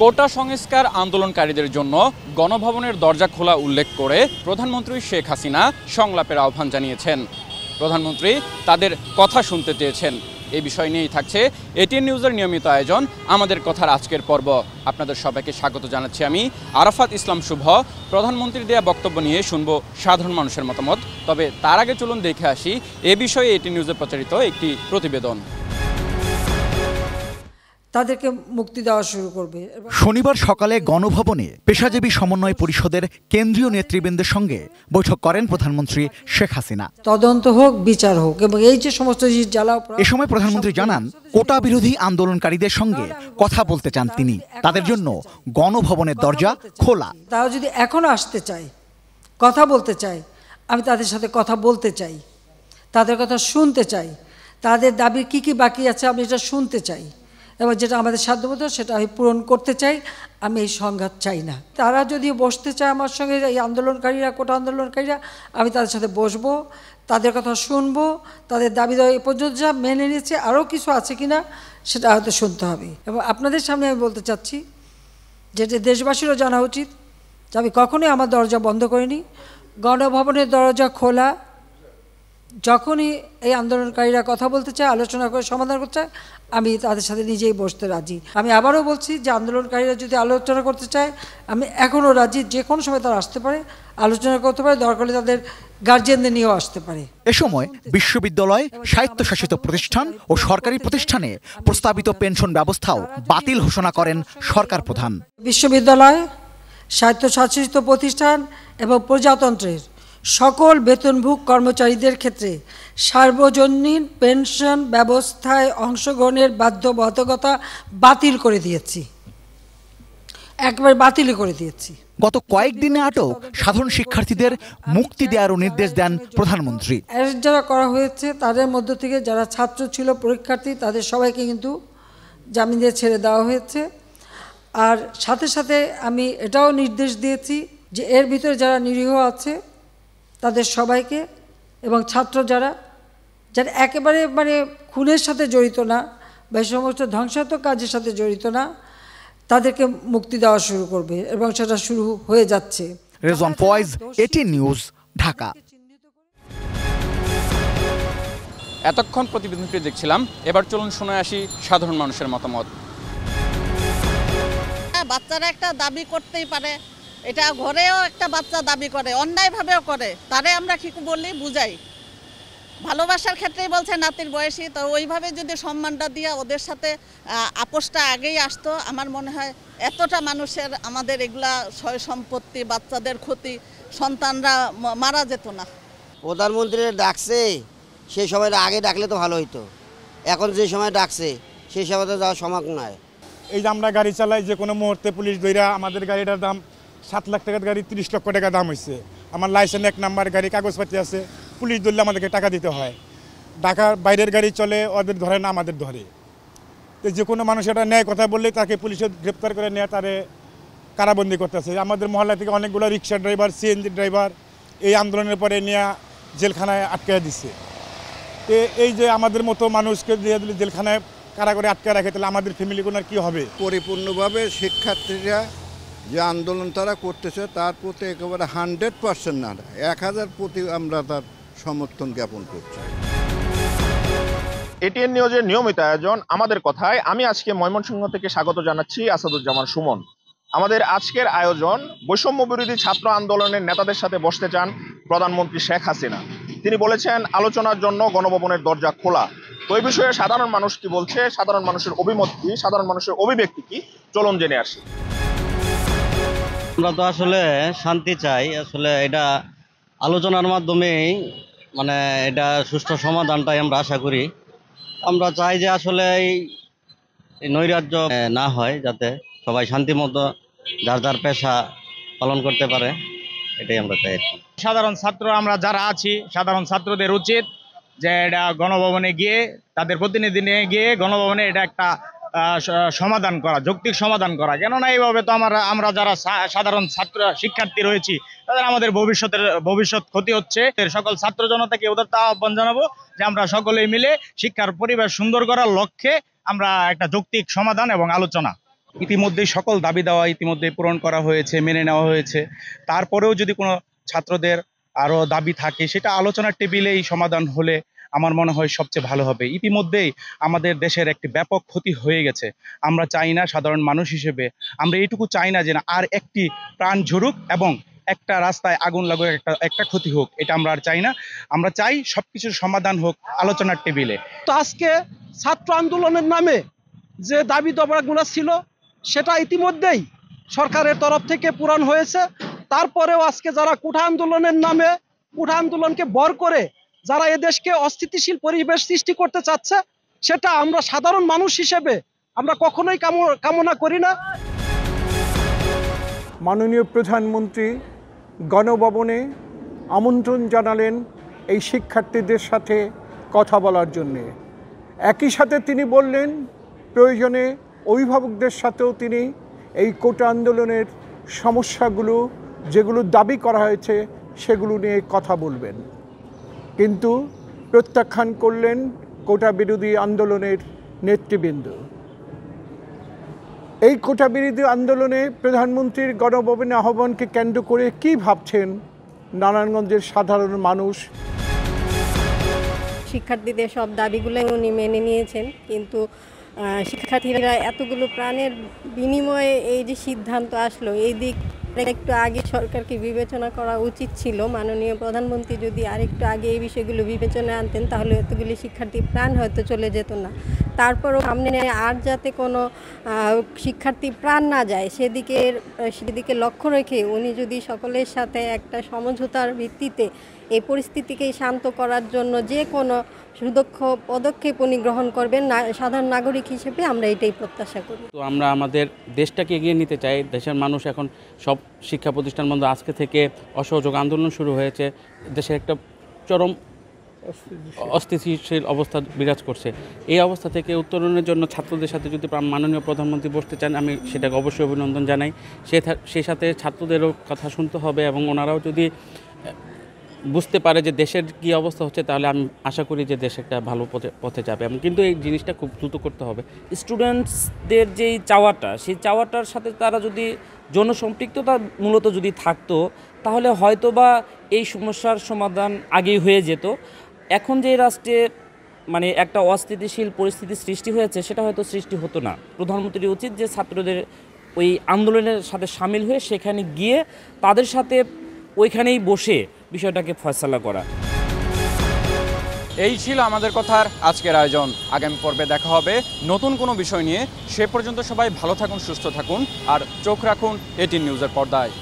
কোটা সংস্কার আন্দোলনকারীদের জন্য গণভবনের দরজা খোলা উল্লেখ করে প্রধানমন্ত্রী শেখ হাসিনা সংলাপের আহ্বান জানিয়েছেন। প্রধানমন্ত্রী তাদের কথা শুনতে চেয়েছেন। এই বিষয় নিয়েই থাকছে এটিএন নিউজের নিয়মিত আয়োজন আমাদের কথার আজকের পর্ব। আপনাদের সবাইকে স্বাগত জানাচ্ছি আমি আরাফাত ইসলাম শুভ। প্রধানমন্ত্রীর দেয়া বক্তব্য নিয়ে শুনবো সাধারণ মানুষের মতামত। তবে তার আগে চলুন দেখে আসি এ বিষয়ে এটিএন নিউজে প্রচারিত একটি প্রতিবেদন। তাদেরকে মুক্তি দেওয়া শুরু করবে। শনিবার সকালে গণভবনে পেশাজীবী সমন্বয় পরিষদের কেন্দ্রীয় নেতৃবৃন্দের সঙ্গে বৈঠক করেন প্রধানমন্ত্রী শেখ হাসিনা। তদন্ত হোক, বিচার হোক, এবং এই যে সমস্ত জ্বালা। এ সময় প্রধানমন্ত্রী জানান, কোটা বিরোধী আন্দোলনকারীদের সঙ্গে কথা বলতে চান তিনি। তাদের জন্য গণভবনের দরজা খোলা। তারা যদি এখনো আসতে চায়, কথা বলতে চায়, আমি তাদের সাথে কথা বলতে চাই, তাদের কথা শুনতে চাই, তাদের দাবি কি কি বাকি আছে আমি এটা শুনতে চাই, এবং যেটা আমাদের সাধ্যমতো সেটা আমি পূরণ করতে চাই। আমি এই সংঘাত চাই না। তারা যদি বসতে চায় আমার সঙ্গে, এই আন্দোলনকারীরা, কোটা আন্দোলনকারীরা, আমি তাদের সাথে বসবো, তাদের কথা শুনবো, তাদের দাবি দেওয়া এ পর্যন্ত যা মেনে নিয়েছে আরও কিছু আছে কি না সেটা হয়তো শুনতে হবে। এবং আপনাদের সামনে আমি বলতে চাচ্ছি, যেটা দেশবাসীরও জানা উচিত যে আমি কখনোই আমার দরজা বন্ধ করিনি। গণভবনের দরজা খোলা। যখনই এই আন্দোলনকারীরা কথা বলতে চায়, আলোচনা করে সমাধান করতে চায়, আমি তাদের সাথে নিজেই বসতে রাজি। আমি আবারও বলছি যে আন্দোলনকারীরা যদি আলোচনা করতে চায়, আমি এখনও রাজি। যে কোনো সময় তারা আসতে পারে, আলোচনা করতে পারে, দরকার হলে তাদের গার্জিয়ানদের নিয়েও আসতে পারে। এ সময় বিশ্ববিদ্যালয়, স্বায়ত্তশাসিত প্রতিষ্ঠান ও সরকারি প্রতিষ্ঠানে প্রস্তাবিত পেনশন ব্যবস্থাও বাতিল ঘোষণা করেন সরকার প্রধান। বিশ্ববিদ্যালয়, স্বায়ত্তশাসিত প্রতিষ্ঠান এবং প্রজাতন্ত্রের সকল বেতনভোগ কর্মচারীদের ক্ষেত্রে সার্বজনীন পেনশন ব্যবস্থায় অংশগ্রহণের বাধ্যবাধকতা বাতিল করে দিয়েছি, একবার বাতিল করে দিয়েছি। গত কয়েকদিনে আটক সাধারণ শিক্ষার্থীদের মুক্তি দেওয়ারও নির্দেশ দেন প্রধানমন্ত্রী। যারা করা হয়েছে তাদের মধ্য থেকে যারা ছাত্র ছিল, পরীক্ষার্থী, তাদের সবাইকে কিন্তু জামিন দিয়ে ছেড়ে দেওয়া হয়েছে। আর সাথে সাথে আমি এটাও নির্দেশ দিয়েছি যে এর ভিতরে যারা নিরীহ আছে তাদের সবাইকে, এবং ছাত্র যারা একেবারে খুনের সাথে জড়িত না বা এই সমস্ত ধ্বংসাত্মক কাজের সাথে জড়িত না, তাদেরকে মুক্তি দেওয়া শুরু করবে, এবং সেটা শুরু হয়ে যাচ্ছে। Rezwan Foyez, ATN news, Dhaka. এতক্ষণ প্রতিবেদনটি দেখছিলাম। এবার চলুন শুনে আসি সাধারণ মানুষের মতামত। বাচ্চারা একটা দাবি করতেই পারে, এটা ঘরেও একটা বাচ্চা দাবি করে, অন্যায়ভাবেও করে, তারে আমরা কি বলি, বুঝাই। ভালোবাসার ক্ষেত্রেই বলছে নাতির বয়সী, তো ওইভাবে যদি সম্মানটা দিয়ে ওদের সাথে আপোষটা আগেই আসতো, আমার মনে হয় এতটা মানুষের আমাদের এগুলা সয় সম্পত্তি, বাচ্চাদের ক্ষতি, সন্তানরা মারা যেত না। প্রধানমন্ত্রী ডাকছে, সেই সময়টা আগে ডাকলে তো ভালো হইতো। এখন যে সময় ডাকছে সেই সময় তো যাওয়ার সম্ভব নয়। এই যে আমরা গাড়ি চালাই, যে কোনো মুহূর্তে পুলিশ ধইরা, আমাদের গাড়িটার দাম 7 লাখ টাকার গাড়ি 30 লক্ষ টাকা দাম হয়েছে। আমার লাইসেন্স 1 নাম্বার গাড়ি, কাগজপাতি আছে, পুলিশ ধরলে আমাদেরকে টাকা দিতে হয়। ঢাকার বাইরের গাড়ি চলে, ওদের ধরে না, আমাদের ধরে। তো যে কোনো মানুষ এটা ন্যায় কথা বললে তাকে পুলিশে গ্রেপ্তার করে নেয়, তারে কারাবন্দি করতেছে। আমাদের মহল্লা থেকে অনেকগুলো রিক্সা ড্রাইভার, সিএনজি ড্রাইভার এই আন্দোলনের পরে নিয়ে জেলখানায় আটকে দিচ্ছে। তো এই যে আমাদের মতো মানুষকে দিয়ে দিলে জেলখানায় কারা করে আটকে রাখে, তাহলে আমাদের ফ্যামিলিগুলোর কী হবে? পরিপূর্ণভাবে শিক্ষার্থীরা যে আন্দোলন তারা করতেছে তার প্রতি একেবারে 100% না, 1000 প্রতি আমরা তার সমর্থন জ্ঞাপন করছি। এটিএন নিউজের নিয়মিত আয়োজন আমাদের কথায় আমি আজকে ময়মনসিংহ থেকে স্বাগত জানাচ্ছি আসাদুজ্জামান সুমন। আমাদের আজকের আয়োজন বৈষম্য বিরোধী ছাত্র আন্দোলনের নেতাদের সাথে বসতে চান প্রধানমন্ত্রী শেখ হাসিনা। তিনি বলেছেন আলোচনার জন্য গণভবনের দরজা খোলা। তো এই বিষয়ে সাধারণ মানুষ কি বলছে, সাধারণ মানুষের অভিমত কি, সাধারণ মানুষের অভিব্যক্তি কি, চলুন জেনে আসি। আমরা তো আসলে শান্তি চাই, আসলে এটা আলোচনার মাধ্যমেই এটা সুষ্ঠু সমাধানটাই আমরা আশা করি। আমরা চাই যে আসলে এই নৈরাজ্য না হয়, যাতে সবাই শান্তিমতো যার যার পেশা পালন করতে পারে, এটাই আমরা চাই। সাধারণ ছাত্র আমরা যারা আছি, সাধারণ ছাত্রদের উচিত যে এটা গণভবনে গিয়ে, তাদের প্রতিনিধি নিয়ে গিয়ে গণভবনে এটা একটা সমাধান করা, যৌক্তিক সমাধান করা। কেননা এইভাবে তো আমরা যারা সাধারণ ছাত্র শিক্ষার্থী রয়েছি, তাদের আমাদের ভবিষ্যৎ ক্ষতি হচ্ছে। সকল ছাত্র জনতাকে উদাত্ত আহ্বান জানাবো যে আমরা সকলেই মিলে শিক্ষার পরিবেশ সুন্দর করার লক্ষ্যে আমরা একটা যৌক্তিক সমাধান এবং আলোচনা ইতিমধ্যেই সকল দাবি দেওয়া ইতিমধ্যেই পূরণ করা হয়েছে, মেনে নেওয়া হয়েছে। তারপরেও যদি কোনো ছাত্রদের আরও দাবি থাকে সেটা আলোচনার টেবিলেই সমাধান হলে আমার মনে হয় সবচেয়ে ভালো হবে। ইতিমধ্যেই আমাদের দেশের একটি ব্যাপক ক্ষতি হয়ে গেছে। আমরা চাই না, সাধারণ মানুষ হিসেবে আমরা এইটুকু চাই না যে আর একটি প্রাণ ঝরুক এবং একটা রাস্তায় আগুন লাগুক, একটা ক্ষতি হোক, এটা আমরা আর চাই না। আমরা চাই সবকিছুর সমাধান হোক আলোচনার টেবিলে। তো আজকে ছাত্র আন্দোলনের নামে যে দাবি দাবাগুলো ছিল সেটা ইতিমধ্যেই সরকারের তরফ থেকে পূরণ হয়েছে। তারপরেও আজকে যারা কোঠা আন্দোলনের নামে কোঠা আন্দোলনকে ভর করে যারা এদেশকে অস্থিতিশীল পরিবেশ সৃষ্টি করতে চাচ্ছে, সেটা আমরা সাধারণ মানুষ হিসেবে আমরা কখনোই কামনা করি না। মাননীয় প্রধানমন্ত্রী গণভবনে আমন্ত্রণ জানালেন এই শিক্ষার্থীদের সাথে কথা বলার জন্যে। একই সাথে তিনি বললেন প্রয়োজনে অভিভাবকদের সাথেও তিনি এই কোটা আন্দোলনের সমস্যাগুলো যেগুলো দাবি করা হয়েছে সেগুলো নিয়ে কথা বলবেন। কিন্তু প্রত্যাখ্যান করলেন কোটা বিরোধী আন্দোলনের নেতৃবৃন্দ। এই কোটা বিরোধী আন্দোলনে প্রধানমন্ত্রীর গণভবনে আহ্বানকে কেন্দ্র করে কি ভাবছেন নারায়ণগঞ্জের সাধারণ মানুষ? শিক্ষার্থীদের সব দাবিগুলোই উনি মেনে নিয়েছেন, কিন্তু শিক্ষার্থীরা এতগুলো প্রাণের বিনিময়ে এই যে সিদ্ধান্ত আসলো, এই দিক একটু আগে সরকারকে বিবেচনা করা উচিত ছিল। মাননীয় প্রধানমন্ত্রী যদি আরেকটু আগে এই বিষয়গুলো বিবেচনায় আনতেন তাহলে এতগুলি শিক্ষার্থী প্রাণ হয়তো চলে যেত না। তারপরও সামনে আর যাতে কোনো শিক্ষার্থী প্রাণ না যায় সেদিকে লক্ষ্য রেখে উনি যদি সকলের সাথে একটা সমঝোতার ভিত্তিতে এই পরিস্থিতিকে শান্ত করার জন্য যে কোনো সুদক্ষ পদক্ষেপ উনি গ্রহণ করবেন, সাধারণ নাগরিক হিসেবে আমরা এটাই প্রত্যাশা করি। তো আমরা আমাদের দেশটাকে এগিয়ে নিতে চাই। দেশের মানুষ এখন সব শিক্ষা প্রতিষ্ঠান বন্ধ, আজকে থেকে অসহযোগ আন্দোলন শুরু হয়েছে, দেশে একটা চরম অস্থিতিশীল অবস্থা বিরাজ করছে। এই অবস্থা থেকে উত্তরণের জন্য ছাত্রদের সাথে যদি মাননীয় প্রধানমন্ত্রী বসতে চান, আমি সেটাকে অবশ্যই অভিনন্দন জানাই। সেই সাথে ছাত্রদেরও কথা শুনতে হবে এবং ওনারাও যদি বুঝতে পারে যে দেশের কি অবস্থা হচ্ছে, তাহলে আমি আশা করি যে দেশ একটা ভালো পথে যাবে। কিন্তু এই জিনিসটা খুব দ্রুত করতে হবে। স্টুডেন্টসদের যেই চাওয়াটা, সেই চাওয়াটার সাথে তারা যদি জনসম্পৃক্ততা মূলত যদি থাকতো, তাহলে হয়তো বা এই সমস্যার সমাধান আগেই হয়ে যেত। এখন যে রাষ্ট্রে মানে একটা অস্থিতিশীল পরিস্থিতি সৃষ্টি হয়েছে, সেটা হয়তো সৃষ্টি হতো না। প্রধানমন্ত্রীর উচিত যে ছাত্রদের ওই আন্দোলনের সাথে সামিল হয়ে সেখানে গিয়ে তাদের সাথে ওইখানেই বসে বিষয়টাকে ফয়সালা করা। এই ছিল আমাদের কথার আজকের আয়োজন। আগামী পর্বে দেখা হবে নতুন কোনো বিষয় নিয়ে। সে পর্যন্ত সবাই ভালো থাকুন, সুস্থ থাকুন আর চোখ রাখুন এটিএন নিউজের পর্দায়।